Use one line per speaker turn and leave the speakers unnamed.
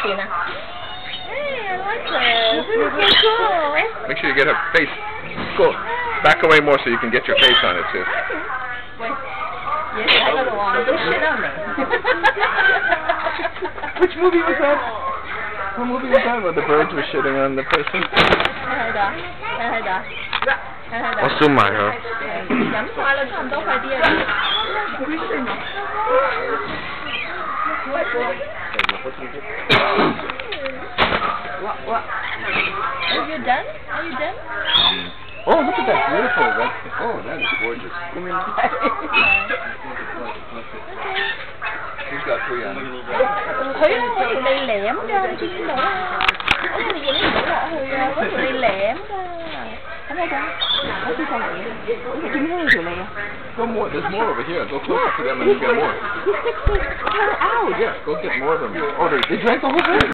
tiền à? Hey, I like this. This is so cool.
Make sure you get her face. Go back away more so you can get your face on it too.
Wait. Yes, I got the one. Don't shit on me.
Which movie was that? What movie was that where the birds were shitting on the person? I'll zoom my her.
Nhắm xoay lên không tốt phải đi đi. What? Are you done? Are you done?
Oh, look at that beautiful red. Oh, that is gorgeous. Who's got three on it?
Thấy không? Có tụi này lẻm ra chứ không đâu. Có gì vậy? Có tụi này lẻm ra. Come on, let's do something. Give me the name.
Go more. There's more over here. Go closer to them and you get more.
Turn out.
Yeah, go get more of them. Oh, they drank the whole thing.